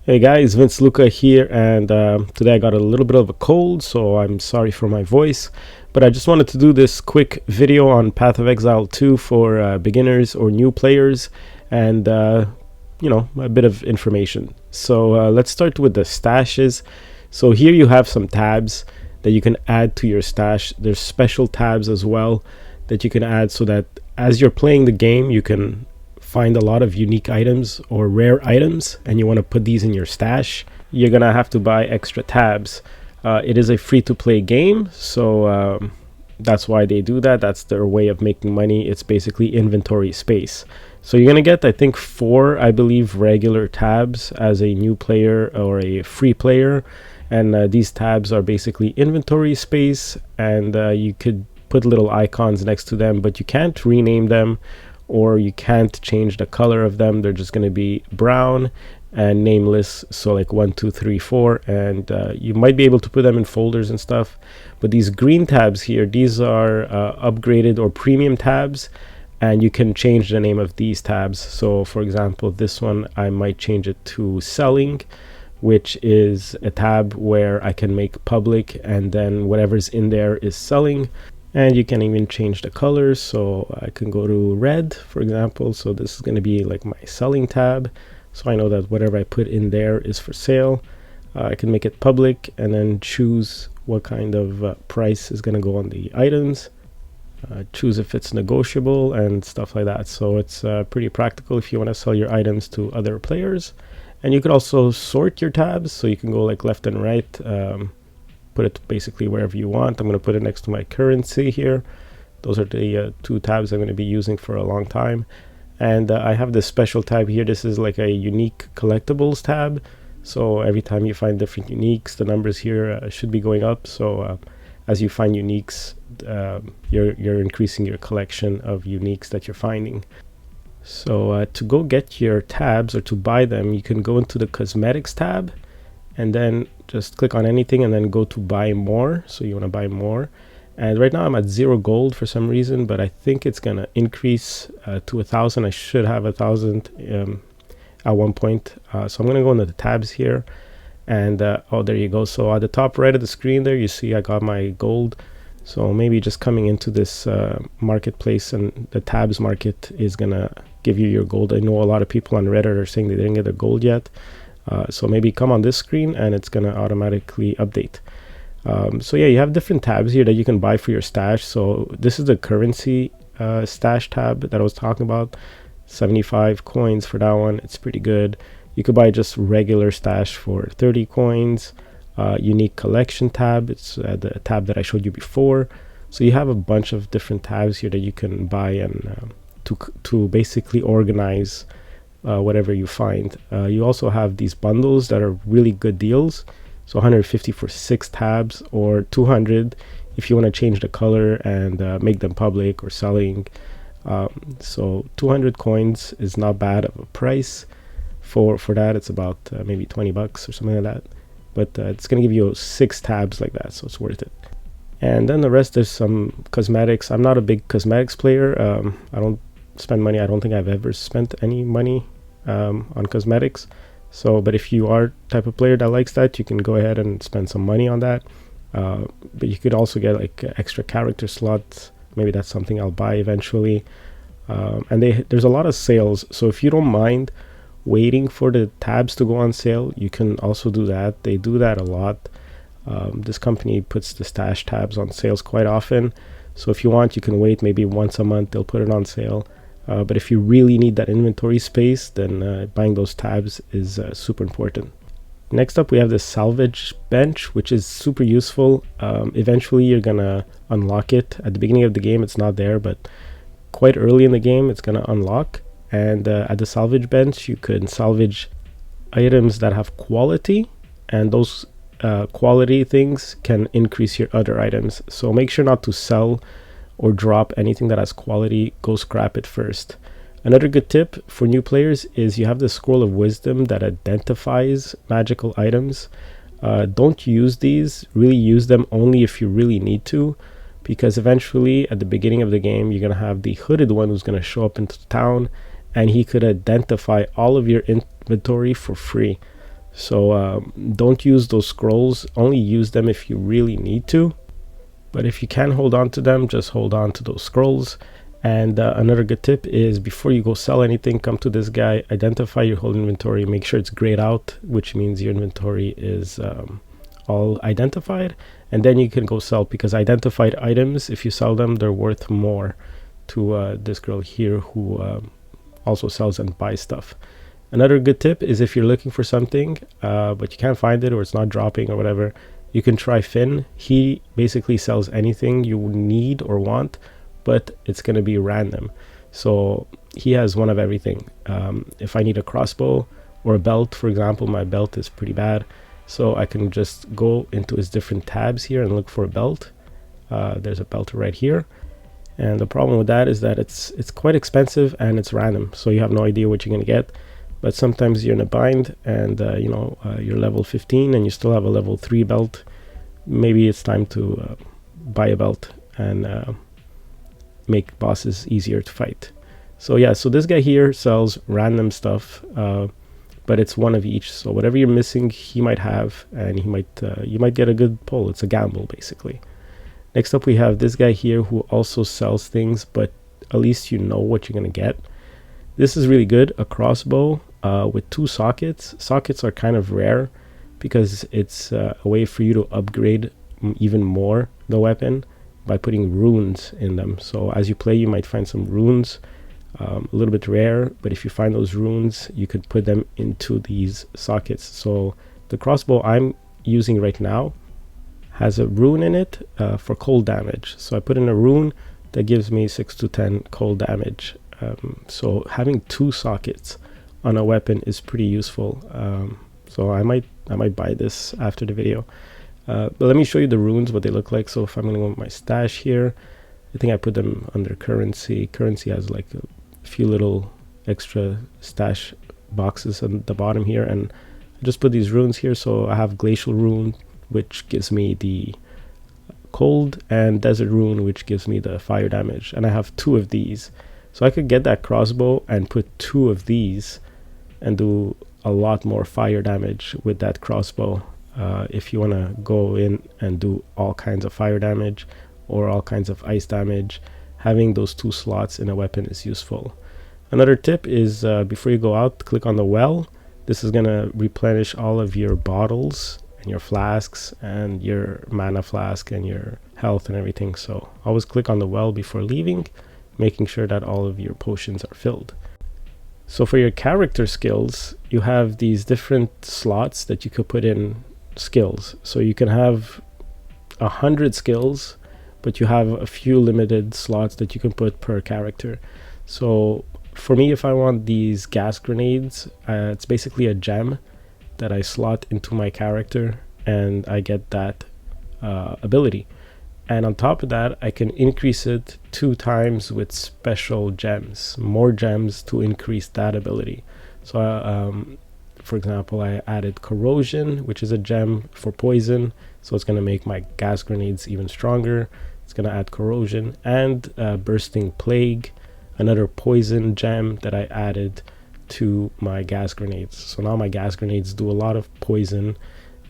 Hey guys, Vince Luca here, and today I got a little bit of a cold, so I'm sorry for my voice. But I just wanted to do this quick video on Path of Exile 2 for beginners or new players, and a bit of information. So let's start with the stashes. So here you have some tabs that you can add to your stash. There's special tabs as well that you can add so that as you're playing the game, you can find a lot of unique items or rare items, and you want to put these in your stash. You're gonna have to buy extra tabs. It is a free-to-play game, so that's why they do that. That's their way of making money. It's basically inventory space. So you're gonna get, I think, 4, I believe, regular tabs as a new player or a free player, and these tabs are basically inventory space, and you could put little icons next to them, but you can't rename them or you can't change the color of them. They're just going to be brown and nameless, so like 1, 2, 3, 4, and you might be able to put them in folders and stuff. But these green tabs here, these are upgraded or premium tabs, and you can change the name of these tabs. So for example, this one, I might change it to selling, which is a tab where I can make public, and then whatever's in there is selling. And you can even change the colors, so I can go to red, for example. So this is going to be like my selling tab, so I know that whatever I put in there is for sale. I can make it public and then choose what kind of price is going to go on the items, choose if it's negotiable and stuff like that. So it's pretty practical if you want to sell your items to other players. And you could also sort your tabs, so you can go like left and right, put it basically wherever you want. I'm going to put it next to my currency here. Those are the 2 tabs I'm going to be using for a long time. And I have this special tab here. This is like a unique collectibles tab, so every time you find different uniques, the numbers here should be going up. So as you find uniques, you're increasing your collection of uniques that you're finding. So to go get your tabs or to buy them, you can go into the cosmetics tab and then just click on anything and then go to buy more. So you want to buy more, and right now I'm at 0 gold for some reason, but I think it's gonna increase to 1,000. I should have 1,000 at one point. So I'm gonna go into the tabs here, and oh, there you go. So at the top right of the screen there, you see I got my gold. So maybe just coming into this marketplace, and the tabs market is gonna give you your gold. I know a lot of people on Reddit are saying they didn't get their gold yet. So maybe come on this screen and it's going to automatically update. So yeah, you have different tabs here that you can buy for your stash. So this is the currency stash tab that I was talking about. 75 coins for that one. It's pretty good. You could buy just regular stash for 30 coins. Unique collection tab. It's the tab that I showed you before. So you have a bunch of different tabs here that you can buy and to basically organize whatever you find. You also have these bundles that are really good deals. So 150 for 6 tabs, or 200 if you want to change the color and make them public or selling. So 200 coins is not bad of a price for that. It's about maybe 20 bucks or something like that. But it's going to give you 6 tabs like that, so it's worth it. And then the rest is some cosmetics. I'm not a big cosmetics player. I don't spend money. I don't think I've ever spent any money on cosmetics. So but if you are type of player that likes that, you can go ahead and spend some money on that. But you could also get like extra character slots. Maybe that's something I'll buy eventually. And there's a lot of sales, so if you don't mind waiting for the tabs to go on sale, you can also do that. They do that a lot. This company puts the stash tabs on sales quite often, so if you want, you can wait maybe once a month. They'll put it on sale. But if you really need that inventory space, then buying those tabs is super important. Next up, we have the salvage bench, which is super useful. Eventually, you're gonna unlock it. At the beginning of the game, it's not there, but quite early in the game, it's gonna unlock. And at the salvage bench, you can salvage items that have quality, and those quality things can increase your other items. So make sure not to sell or drop anything that has quality. Go scrap it first. Another good tip for new players is you have the scroll of wisdom that identifies magical items. Don't use these. Really use them only if you really need to, because eventually at the beginning of the game you're going to have the hooded one who's going to show up into town, and he could identify all of your inventory for free. So don't use those scrolls, only use them if you really need to. But if you can hold on to them, just hold on to those scrolls. And another good tip is before you go sell anything, come to this guy, identify your whole inventory, make sure it's grayed out, which means your inventory is all identified, and then you can go sell, because identified items, if you sell them, they're worth more to this girl here who also sells and buys stuff. Another good tip is if you're looking for something but you can't find it, or it's not dropping or whatever, you can try Finn. He basically sells anything you need or want, but it's going to be random. So he has one of everything. If I need a crossbow or a belt, for example, my belt is pretty bad, so I can just go into his different tabs here and look for a belt. There's a belt right here, and the problem with that is that it's quite expensive and it's random, so you have no idea what you're going to get. But sometimes you're in a bind and you're level 15 and you still have a level 3 belt. Maybe it's time to buy a belt and make bosses easier to fight. So yeah, so this guy here sells random stuff, but it's one of each. So whatever you're missing, he might have, and he might you might get a good pull. It's a gamble, basically. Next up, we have this guy here who also sells things, but at least you know what you're gonna get. This is really good, a crossbow with 2 sockets. Sockets are kind of rare because it's a way for you to upgrade even more the weapon by putting runes in them. So as you play, you might find some runes, a little bit rare, but if you find those runes, you could put them into these sockets. So the crossbow I'm using right now has a rune in it for cold damage. So I put in a rune that gives me 6 to 10 cold damage. So having 2 sockets on a weapon is pretty useful. So I might buy this after the video. But let me show you the runes, what they look like. So if I'm gonna go with my stash here, I think I put them under currency. Currency has like a few little extra stash boxes on the bottom here, and I just put these runes here. So I have glacial rune, which gives me the cold, and desert rune, which gives me the fire damage, and I have 2 of these. So I could get that crossbow and put 2 of these and do a lot more fire damage with that crossbow. If you want to go in and do all kinds of fire damage or all kinds of ice damage, having those 2 slots in a weapon is useful. Another tip is before you go out, click on the well. This is going to replenish all of your bottles and your flasks and your mana flask and your health and everything. So always click on the well before leaving, making sure that all of your potions are filled. So for your character skills, you have these different slots that you could put in skills. So you can have 100 skills, but you have a few limited slots that you can put per character. So for me, if I want these gas grenades, it's basically a gem that I slot into my character and I get that ability. And on top of that, I can increase it 2 times with special gems, more gems to increase that ability. So for example, I added corrosion, which is a gem for poison. So it's going to make my gas grenades even stronger. It's going to add corrosion, and bursting plague, another poison gem that I added to my gas grenades. So now my gas grenades do a lot of poison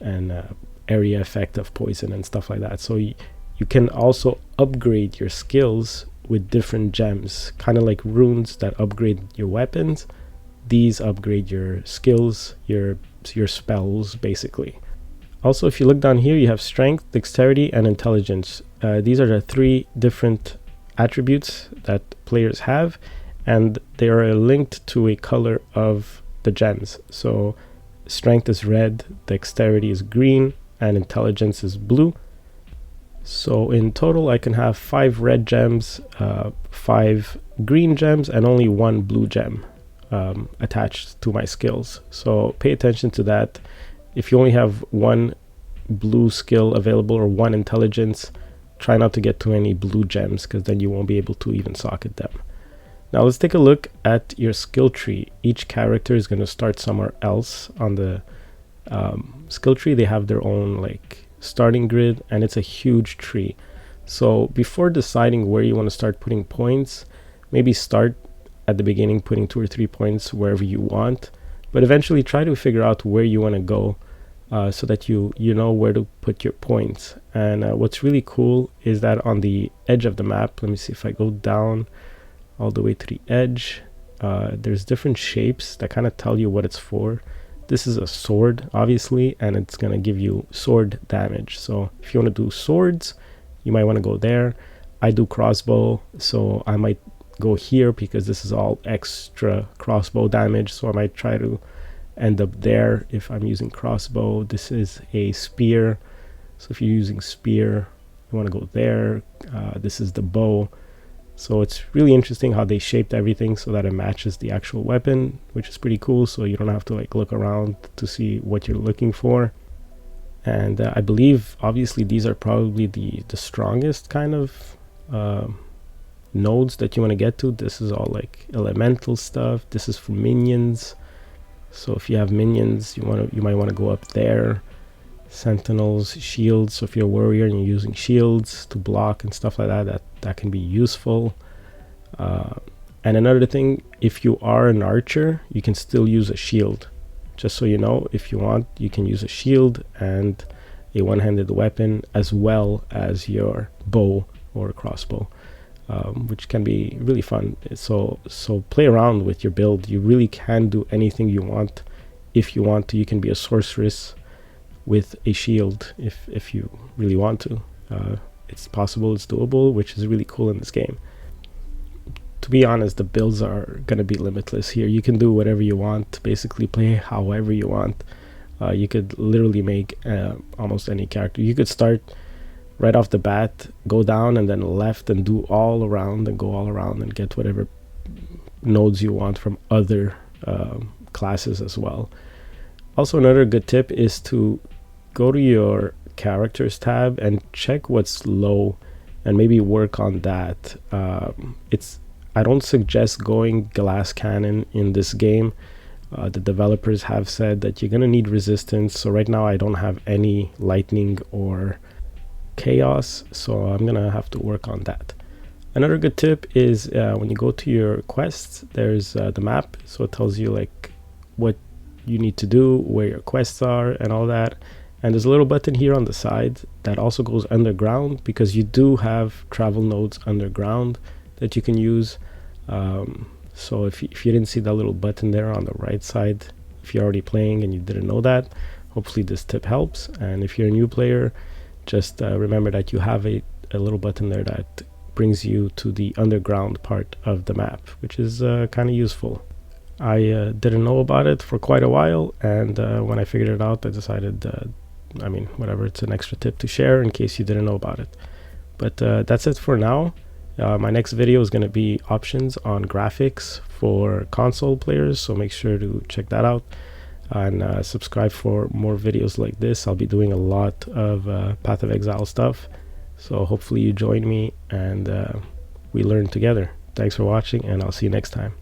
and area effect of poison and stuff like that. So you can also upgrade your skills with different gems, kind of like runes that upgrade your weapons. These upgrade your skills, your spells, basically. Also, if you look down here, you have strength, dexterity, and intelligence. These are the 3 different attributes that players have, and they are linked to a color of the gems. So strength is red, dexterity is green, and intelligence is blue. So in total, I can have 5 red gems, 5 green gems, and only 1 blue gem attached to my skills. So pay attention to that. If you only have 1 blue skill available or 1 intelligence, try not to get too many blue gems, because then you won't be able to even socket them. Now let's take a look at your skill tree. Each character is going to start somewhere else on the skill tree. They have their own like starting grid, and it's a huge tree. So before deciding where you want to start putting points, maybe start at the beginning putting 2 or 3 points wherever you want, but eventually try to figure out where you want to go, so that you know where to put your points. And what's really cool is that on the edge of the map, let me see if I go down all the way to the edge, there's different shapes that kind of tell you what it's for. This is a sword, obviously, and it's going to give you sword damage. So if you want to do swords, you might want to go there. I do crossbow, so I might go here because this is all extra crossbow damage. So I might try to end up there if I'm using crossbow. This is a spear, so if you're using spear, you want to go there. This is the bow. So it's really interesting how they shaped everything so that it matches the actual weapon, which is pretty cool. So you don't have to like look around to see what you're looking for. And I believe obviously these are probably the strongest kind of nodes that you want to get to. This is all like elemental stuff. This is for minions. So if you have minions, you might want to go up there. Sentinels, shields. So if you're a warrior and you're using shields to block and stuff like that, that can be useful. And another thing, if you are an archer, you can still use a shield. Just so you know, if you want, you can use a shield and a one-handed weapon as well as your bow or crossbow, which can be really fun. So play around with your build. You really can do anything you want. If you want to, you can be a sorceress with a shield if you really want to. It's possible, it's doable, which is really cool in this game. To be honest, the builds are gonna be limitless here. You can do whatever you want, basically play however you want. You could literally make almost any character. You could start right off the bat, go down and then left and do all around and go all around and get whatever nodes you want from other classes as well. Also, another good tip is to go to your characters tab and check what's low and maybe work on that. I don't suggest going glass cannon in this game. The developers have said that you're gonna need resistance. So right now I don't have any lightning or chaos, so I'm gonna have to work on that. Another good tip is when you go to your quests, there's the map, so it tells you like what you need to do, where your quests are and all that. And there's a little button here on the side that also goes underground, because you do have travel nodes underground that you can use. So if you didn't see that little button there on the right side, if you're already playing and you didn't know that, hopefully this tip helps. And if you're a new player, just remember that you have a little button there that brings you to the underground part of the map, which is kind of useful. I didn't know about it for quite a while, and when I figured it out, I decided, I mean, whatever, it's an extra tip to share in case you didn't know about it. But that's it for now. My next video is going to be options on graphics for console players, so make sure to check that out and subscribe for more videos like this. I'll be doing a lot of Path of Exile stuff, so hopefully you join me and we learn together. Thanks for watching, and I'll see you next time.